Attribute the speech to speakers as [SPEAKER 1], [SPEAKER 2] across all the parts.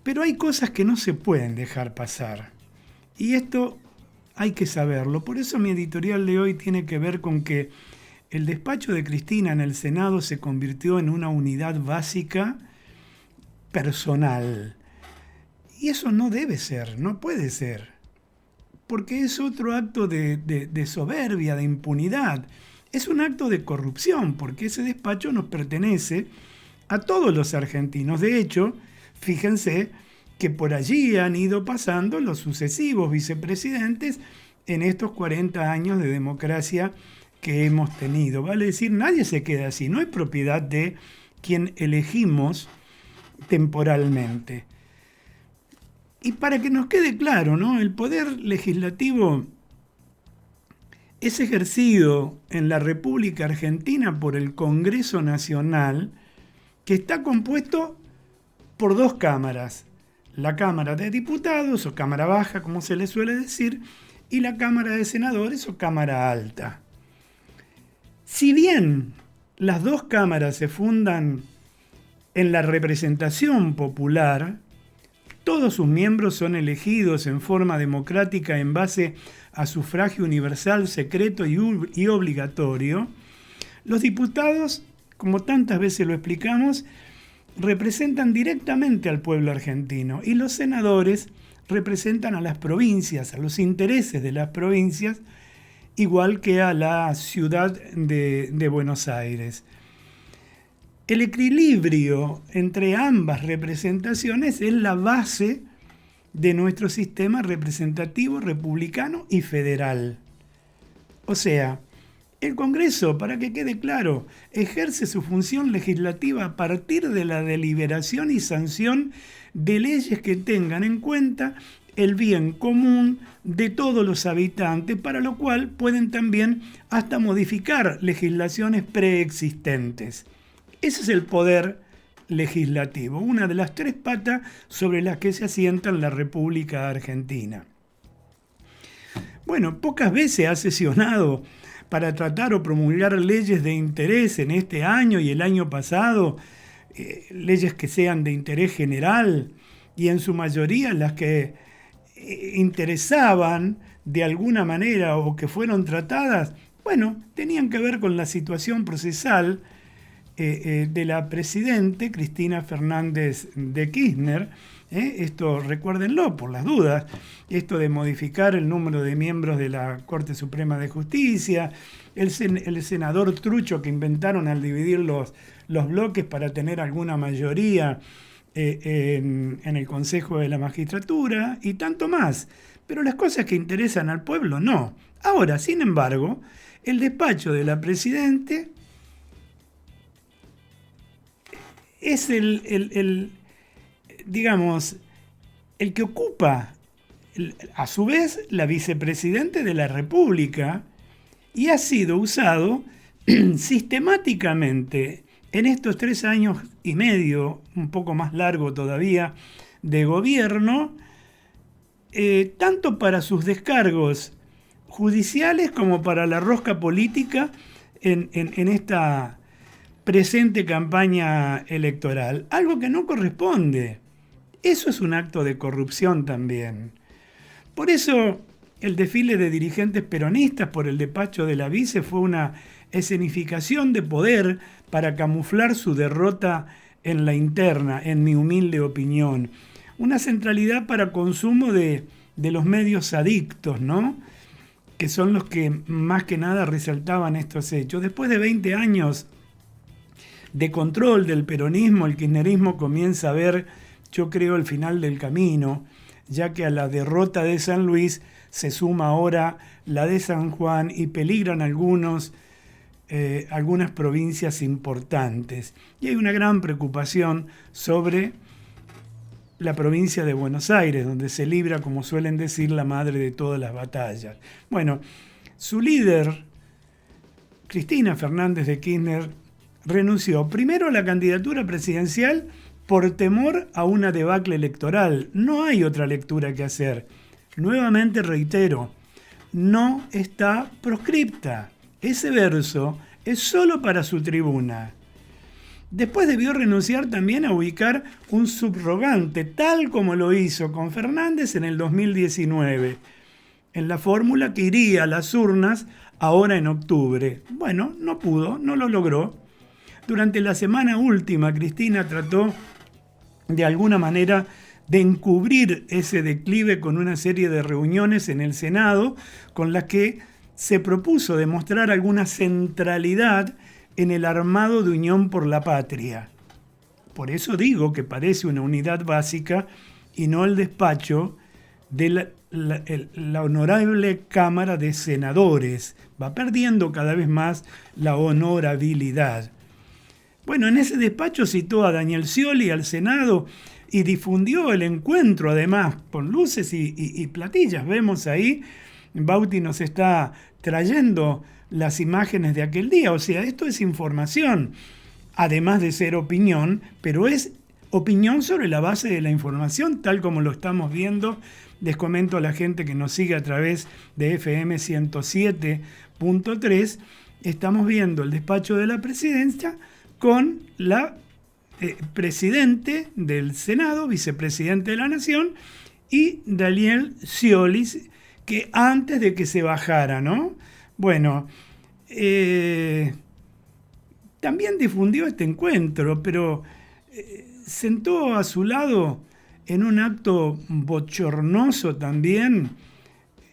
[SPEAKER 1] Pero hay cosas que no se pueden dejar pasar. Y esto hay que saberlo. Por eso mi editorial de hoy tiene que ver con que el despacho de Cristina en el Senado se convirtió en una unidad básica personal. Y eso no debe ser, no puede ser. Porque es otro acto de soberbia, de impunidad. Es un acto de corrupción, porque ese despacho nos pertenece a todos los argentinos. De hecho, fíjense que por allí han ido pasando los sucesivos vicepresidentes en estos 40 años de democracia que hemos tenido. Vale decir, nadie se queda así, no es propiedad de quien elegimos temporalmente. Y para que nos quede claro, ¿no? El poder legislativo es ejercido en la República Argentina por el Congreso Nacional, que está compuesto por dos cámaras, la Cámara de Diputados, o Cámara Baja, como se le suele decir, y la Cámara de Senadores, o Cámara Alta. Si bien las dos cámaras se fundan en la representación popular, todos sus miembros son elegidos en forma democrática en base a sufragio universal, secreto y obligatorio. Los diputados, como tantas veces lo explicamos, representan directamente al pueblo argentino y los senadores representan a las provincias, a los intereses de las provincias, igual que a la ciudad de Buenos Aires. El equilibrio entre ambas representaciones es la base de nuestro sistema representativo, republicano y federal. O sea, el Congreso, para que quede claro, ejerce su función legislativa a partir de la deliberación y sanción de leyes que tengan en cuenta el bien común de todos los habitantes, para lo cual pueden también hasta modificar legislaciones preexistentes. Ese es el poder legislativo, una de las tres patas sobre las que se asienta la República Argentina. Bueno, pocas veces ha sesionado para tratar o promulgar leyes de interés en este año y el año pasado, leyes que sean de interés general y en su mayoría las que interesaban de alguna manera o que fueron tratadas, bueno, tenían que ver con la situación procesal de la presidente Cristina Fernández de Kirchner. Esto recuérdenlo por las dudas, esto de modificar el número de miembros de la Corte Suprema de Justicia, el senador trucho que inventaron al dividir los bloques para tener alguna mayoría en el Consejo de la Magistratura y tanto más. Pero las cosas que interesan al pueblo no. Ahora, sin embargo, el despacho de la presidente es digamos, el que ocupa, a su vez, la vicepresidente de la República y ha sido usado sistemáticamente en estos 3 años y medio, un poco más largo todavía, de gobierno, tanto para sus descargos judiciales como para la rosca política en esta presente campaña electoral, algo que no corresponde. Eso es un acto de corrupción también. Por eso el desfile de dirigentes peronistas por el despacho de la vice fue una escenificación de poder para camuflar su derrota en la interna, en mi humilde opinión. Una centralidad para consumo de los medios adictos, ¿no? Que son los que más que nada resaltaban estos hechos. Después de 20 años de control del peronismo, el kirchnerismo comienza a ver, yo creo, el final del camino, ya que a la derrota de San Luis se suma ahora la de San Juan y peligran algunas provincias importantes. Y hay una gran preocupación sobre la provincia de Buenos Aires, donde se libra, como suelen decir, la madre de todas las batallas. Bueno, su líder, Cristina Fernández de Kirchner, renunció primero a la candidatura presidencial por temor a una debacle electoral. No hay otra lectura que hacer. Nuevamente reitero, no está proscripta. Ese verso es solo para su tribuna. Después debió renunciar también a ubicar un subrogante, tal como lo hizo con Fernández en el 2019, en la fórmula que iría a las urnas ahora en octubre. Bueno, no pudo, no lo logró. Durante la semana última, Cristina trató de alguna manera de encubrir ese declive con una serie de reuniones en el Senado con las que se propuso demostrar alguna centralidad en el armado de Unión por la Patria. Por eso digo que parece una unidad básica y no el despacho de la honorable Cámara de Senadores. Va perdiendo cada vez más la honorabilidad. Bueno, en ese despacho citó a Daniel Scioli al Senado y difundió el encuentro, además, con luces y platillas. Vemos ahí, Bauti nos está trayendo las imágenes de aquel día. O sea, esto es información, además de ser opinión, pero es opinión sobre la base de la información, tal como lo estamos viendo. Les comento a la gente que nos sigue a través de FM 107.3. Estamos viendo el despacho de la presidencia con la presidente del Senado, vicepresidente de la Nación, y Daniel Scioli, que antes de que se bajara, ¿no? Bueno, también difundió este encuentro, pero sentó a su lado en un acto bochornoso también,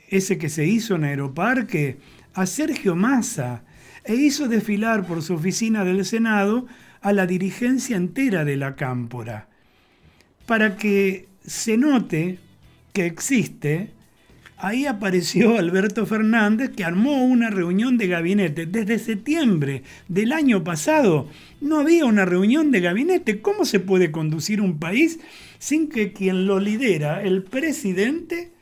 [SPEAKER 1] ese que se hizo en Aeroparque, a Sergio Massa, e hizo desfilar por su oficina del Senado a la dirigencia entera de la Cámpora, para que se note que existe. Ahí apareció Alberto Fernández, que armó una reunión de gabinete. Desde septiembre del año pasado no había una reunión de gabinete. ¿Cómo se puede conducir un país sin que quien lo lidera, el presidente,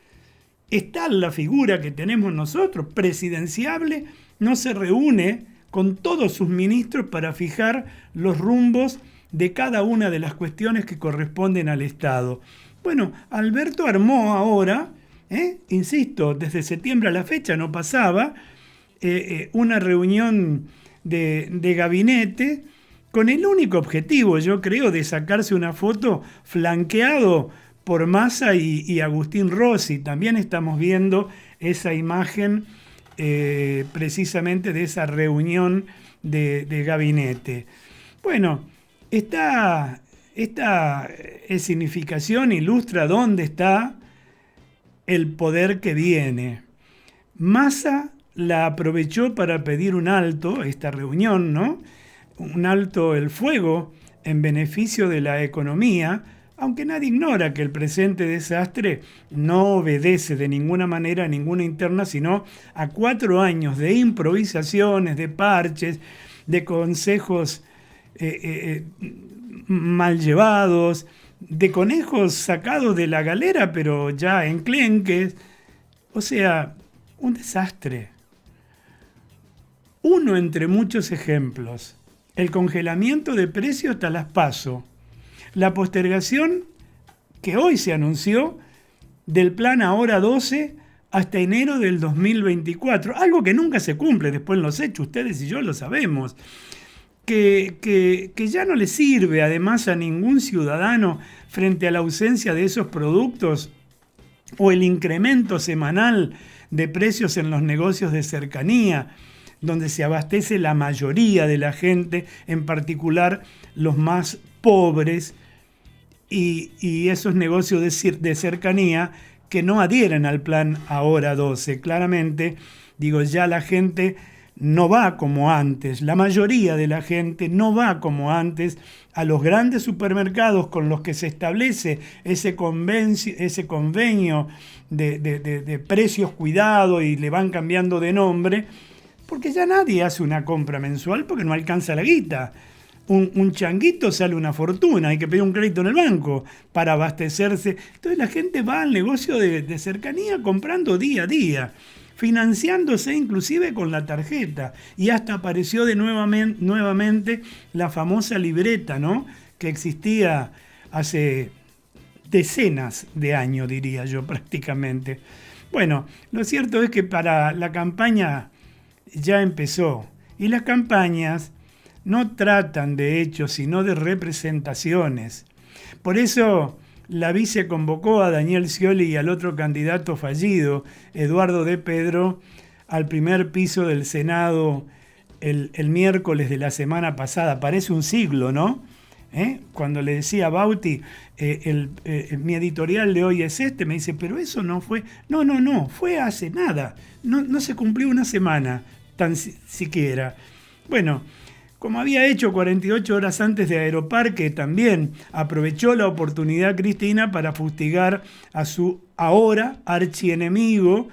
[SPEAKER 1] está en la figura que tenemos nosotros, presidenciable, no se reúne con todos sus ministros para fijar los rumbos de cada una de las cuestiones que corresponden al Estado? Bueno, Alberto armó ahora, insisto, desde septiembre a la fecha no pasaba, una reunión de gabinete con el único objetivo, yo creo, de sacarse una foto flanqueado por Massa y Agustín Rossi. También estamos viendo esa imagen precisamente de esa reunión de gabinete. Bueno, esta escenificación ilustra dónde está el poder que viene. Massa la aprovechó para pedir un alto, esta reunión, ¿no? Un alto el fuego en beneficio de la economía, aunque nadie ignora que el presente desastre no obedece de ninguna manera a ninguna interna, sino a 4 años de improvisaciones, de parches, de consejos mal llevados, de conejos sacados de la galera, pero ya enclenques. O sea, un desastre. Uno entre muchos ejemplos. El congelamiento de precios hasta las PASO. La postergación que hoy se anunció del plan Ahora 12 hasta enero del 2024. Algo que nunca se cumple después en los hechos, ustedes y yo lo sabemos. Que ya no le sirve además a ningún ciudadano frente a la ausencia de esos productos o el incremento semanal de precios en los negocios de cercanía, donde se abastece la mayoría de la gente, en particular los más pobres, y esos negocios de cercanía que no adhieren al plan Ahora 12. Claramente, digo, ya la gente no va como antes, la mayoría de la gente no va como antes a los grandes supermercados con los que se establece ese convenio de precios cuidados y le van cambiando de nombre, porque ya nadie hace una compra mensual porque no alcanza la guita. Un changuito sale una fortuna, hay que pedir un crédito en el banco para abastecerse. Entonces la gente va al negocio de cercanía comprando día a día, financiándose inclusive con la tarjeta. Y hasta apareció nuevamente la famosa libreta, ¿no?, que existía hace decenas de años, diría yo, prácticamente. Bueno, lo cierto es que para la campaña ya empezó. Y las campañas no tratan de hechos, sino de representaciones. Por eso la vice convocó a Daniel Scioli y al otro candidato fallido, Eduardo De Pedro, al primer piso del Senado el miércoles de la semana pasada. Parece un siglo, ¿no? Cuando le decía a Bauti, mi editorial de hoy es este, me dice, pero eso no fue, no, fue hace nada, no se cumplió una semana, tan siquiera. Bueno, como había hecho 48 horas antes de Aeroparque, también aprovechó la oportunidad Cristina para fustigar a su ahora archienemigo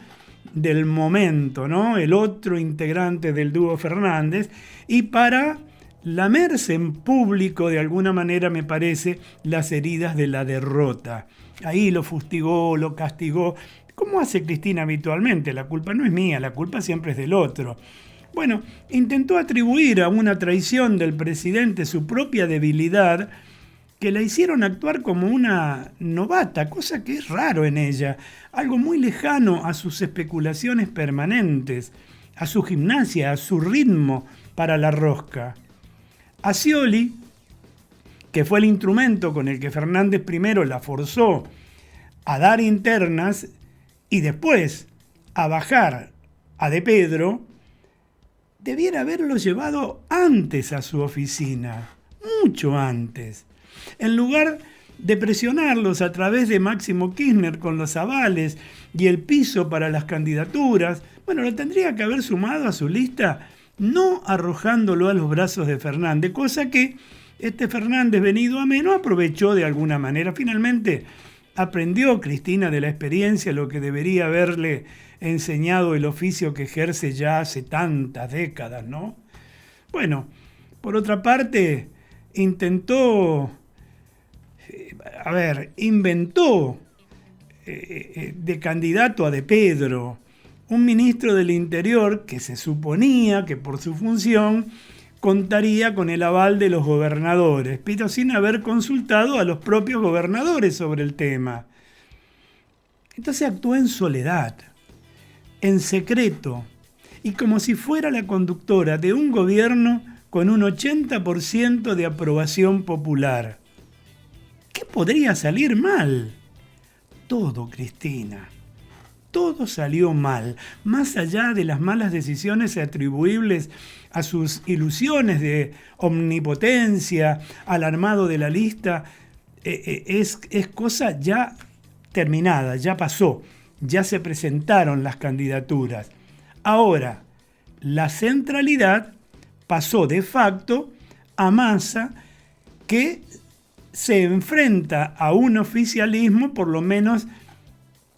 [SPEAKER 1] del momento, ¿no? El otro integrante del dúo Fernández, y para lamerse en público, de alguna manera me parece, las heridas de la derrota. Ahí lo fustigó, lo castigó, como hace Cristina habitualmente. La culpa no es mía, la culpa siempre es del otro. Bueno, intentó atribuir a una traición del presidente su propia debilidad, que la hicieron actuar como una novata, cosa que es raro en ella, algo muy lejano a sus especulaciones permanentes, a su gimnasia, a su ritmo para la rosca. A Scioli, que fue el instrumento con el que Fernández primero la forzó a dar internas y después a bajar a De Pedro, debiera haberlo llevado antes a su oficina, mucho antes. En lugar de presionarlos a través de Máximo Kirchner con los avales y el piso para las candidaturas, bueno, lo tendría que haber sumado a su lista, no arrojándolo a los brazos de Fernández, cosa que este Fernández venido a menos aprovechó de alguna manera. Finalmente aprendió Cristina de la experiencia lo que debería haberle enseñado el oficio que ejerce ya hace tantas décadas, ¿no? Bueno, por otra parte, inventó de candidato a De Pedro, un ministro del Interior que se suponía que por su función contaría con el aval de los gobernadores, pero sin haber consultado a los propios gobernadores sobre el tema. Entonces actuó en soledad, en secreto, y como si fuera la conductora de un gobierno con un 80% de aprobación popular. ¿Qué podría salir mal? Todo, Cristina. Todo salió mal, más allá de las malas decisiones atribuibles a sus ilusiones de omnipotencia, al armado de la lista, es cosa ya terminada, ya pasó, ya se presentaron las candidaturas. Ahora, la centralidad pasó de facto a Massa, que se enfrenta a un oficialismo por lo menos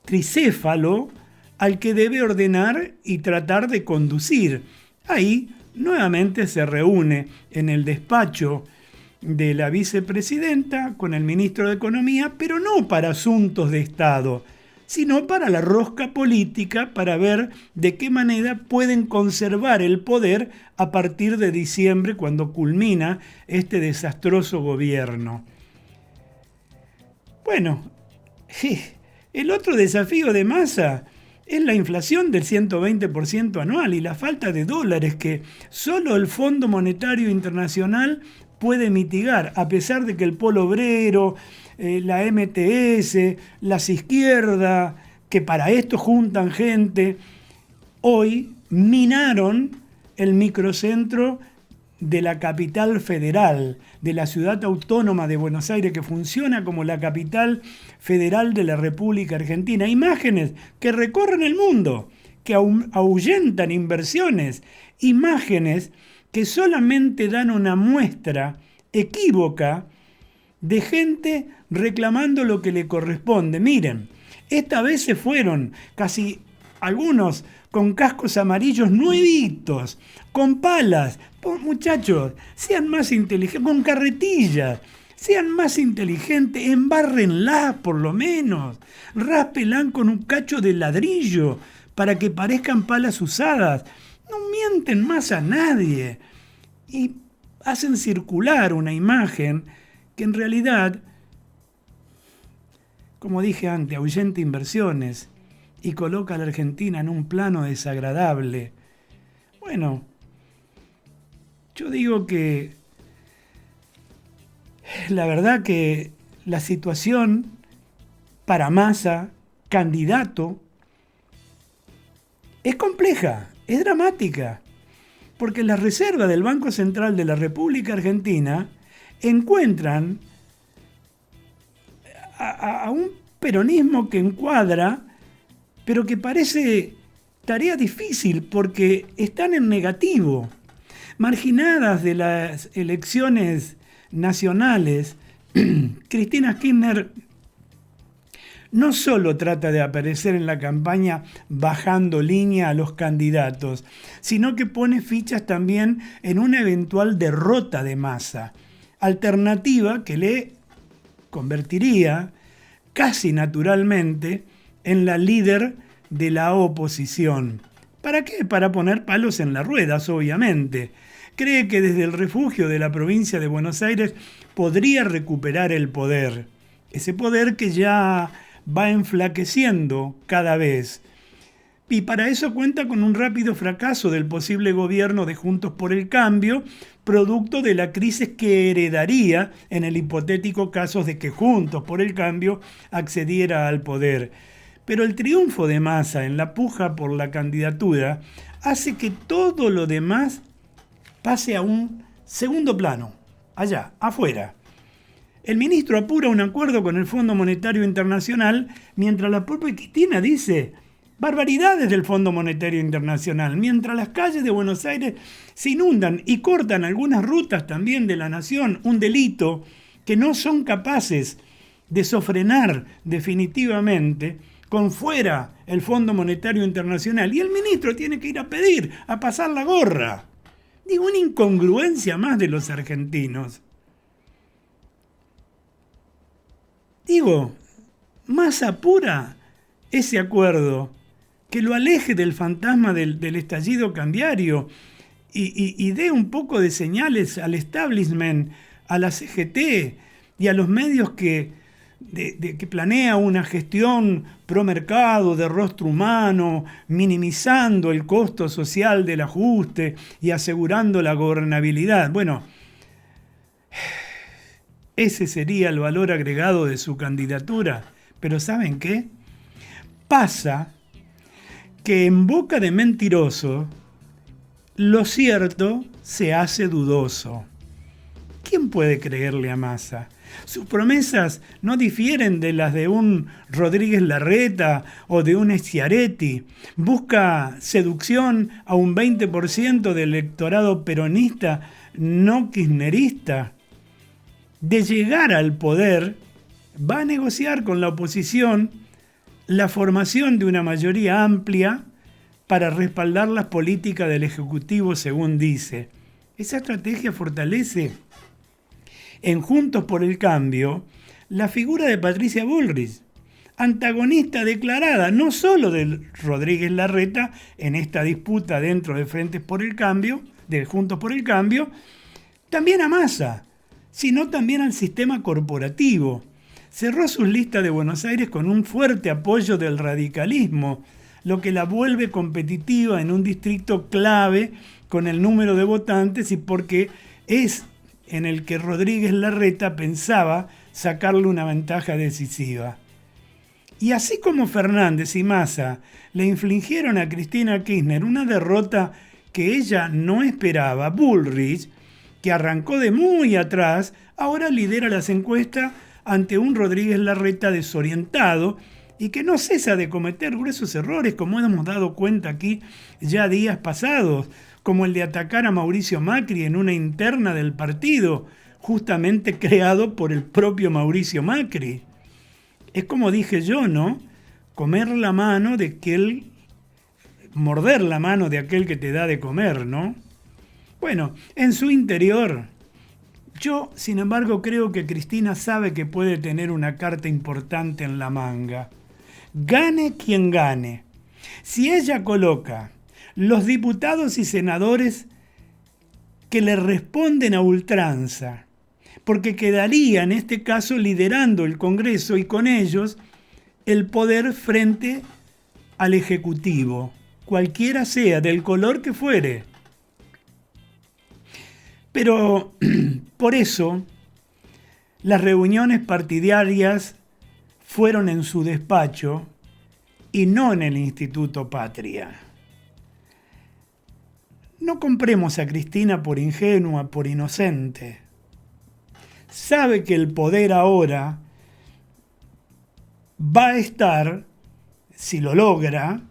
[SPEAKER 1] tricéfalo al que debe ordenar y tratar de conducir. Ahí nuevamente se reúne en el despacho de la vicepresidenta con el ministro de Economía, pero no para asuntos de Estado, sino para la rosca política, para ver de qué manera pueden conservar el poder a partir de diciembre, cuando culmina este desastroso gobierno. Bueno, el otro desafío de Massa es la inflación del 120% anual y la falta de dólares que solo el Fondo Monetario Internacional puede mitigar, a pesar de que el Polo Obrero, la MTS, las izquierdas, que para esto juntan gente, hoy minaron el microcentro de la capital federal, de la ciudad autónoma de Buenos Aires, que funciona como la capital federal de la República Argentina. Imágenes que recorren el mundo, que ahuyentan inversiones, imágenes que solamente dan una muestra equívoca de gente reclamando lo que le corresponde. Miren, esta vez se fueron casi algunos con cascos amarillos nuevitos, con palas. Muchachos, sean más inteligentes, con carretillas, sean más inteligentes, embárrenlas por lo menos, ráspelan con un cacho de ladrillo para que parezcan palas usadas. No mienten más a nadie y hacen circular una imagen que en realidad, como dije antes, ahuyenta inversiones y coloca a la Argentina en un plano desagradable. Bueno, Yo digo que la verdad que la situación para Massa, candidato, es compleja, es dramática, porque las reservas del Banco Central de la República Argentina encuentran a un peronismo que encuadra, pero que parece tarea difícil porque están en negativo, marginadas de las elecciones nacionales. Cristina Kirchner no solo trata de aparecer en la campaña bajando línea a los candidatos, sino que pone fichas también en una eventual derrota de Massa, alternativa que le convertiría casi naturalmente en la líder de la oposición. ¿Para qué? Para poner palos en las ruedas, obviamente. Cree que desde el refugio de la provincia de Buenos Aires podría recuperar el poder. Ese poder que ya va enflaqueciendo cada vez. Y para eso cuenta con un rápido fracaso del posible gobierno de Juntos por el Cambio, producto de la crisis que heredaría en el hipotético caso de que Juntos por el Cambio accediera al poder. Pero el triunfo de Massa en la puja por la candidatura hace que todo lo demás pase a un segundo plano, allá, afuera. El ministro apura un acuerdo con el Fondo Monetario Internacional, mientras la propia Cristina dice barbaridades del Fondo Monetario Internacional, mientras las calles de Buenos Aires se inundan y cortan algunas rutas también de la nación, un delito que no son capaces de sofrenar definitivamente con fuera el Fondo Monetario Internacional. Y el ministro tiene que ir a pedir, a pasar la gorra. Digo, una incongruencia más de los argentinos. Digo, más apura ese acuerdo, que lo aleje del fantasma del estallido cambiario y dé un poco de señales al establishment, a la CGT y a los medios que planea una gestión pro mercado, de rostro humano, minimizando el costo social del ajuste y asegurando la gobernabilidad. Bueno, ese sería el valor agregado de su candidatura. Pero ¿saben qué? Pasa que en boca de mentiroso, lo cierto se hace dudoso. ¿Quién puede creerle a Massa? Sus promesas no difieren de las de un Rodríguez Larreta o de un Schiaretti. Busca seducción a un 20% del electorado peronista no kirchnerista. De llegar al poder, va a negociar con la oposición la formación de una mayoría amplia para respaldar las políticas del Ejecutivo, según dice. Esa estrategia fortalece en Juntos por el Cambio la figura de Patricia Bullrich, antagonista declarada no solo de Rodríguez Larreta en esta disputa dentro de Frentes por el Cambio, de Juntos por el Cambio, también a Massa, sino también al sistema corporativo. Cerró sus listas de Buenos Aires con un fuerte apoyo del radicalismo, lo que la vuelve competitiva en un distrito clave con el número de votantes y porque es en el que Rodríguez Larreta pensaba sacarle una ventaja decisiva. Y así como Fernández y Massa le infligieron a Cristina Kirchner una derrota que ella no esperaba, Bullrich, que arrancó de muy atrás, ahora lidera las encuestas ante un Rodríguez Larreta desorientado y que no cesa de cometer gruesos errores, como hemos dado cuenta aquí ya días pasados, como el de atacar a Mauricio Macri en una interna del partido, justamente creado por el propio Mauricio Macri. Es como dije yo, ¿no? Morder la mano de aquel que te da de comer, ¿no? Bueno, en su interior, yo, sin embargo, creo que Cristina sabe que puede tener una carta importante en la manga. Gane quien gane. Si ella coloca los diputados y senadores que le responden a ultranza, porque quedaría en este caso liderando el Congreso y con ellos el poder frente al Ejecutivo, cualquiera sea, del color que fuere. Pero por eso las reuniones partidarias fueron en su despacho y no en el Instituto Patria. No compremos a Cristina por ingenua, por inocente. Sabe que el poder ahora va a estar, si lo logra,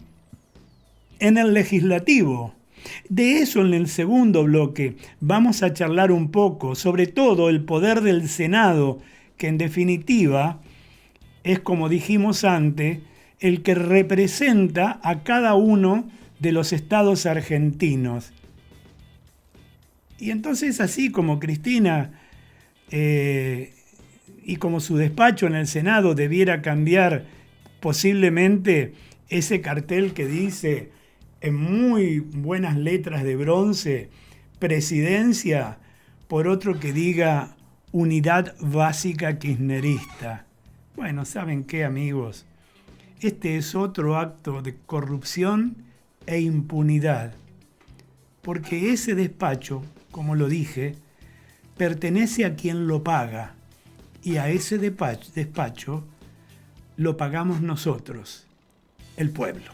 [SPEAKER 1] en el legislativo. De eso en el segundo bloque vamos a charlar un poco, sobre todo el poder del Senado, que en definitiva es, como dijimos antes, el que representa a cada uno de los estados argentinos. Y entonces, así como Cristina y como su despacho en el Senado debiera cambiar posiblemente ese cartel que dice en muy buenas letras de bronce, presidencia, por otro que diga unidad básica kirchnerista. Bueno, ¿saben qué, amigos? Este es otro acto de corrupción e impunidad, porque ese despacho, como lo dije, pertenece a quien lo paga, y a ese despacho lo pagamos nosotros, el pueblo.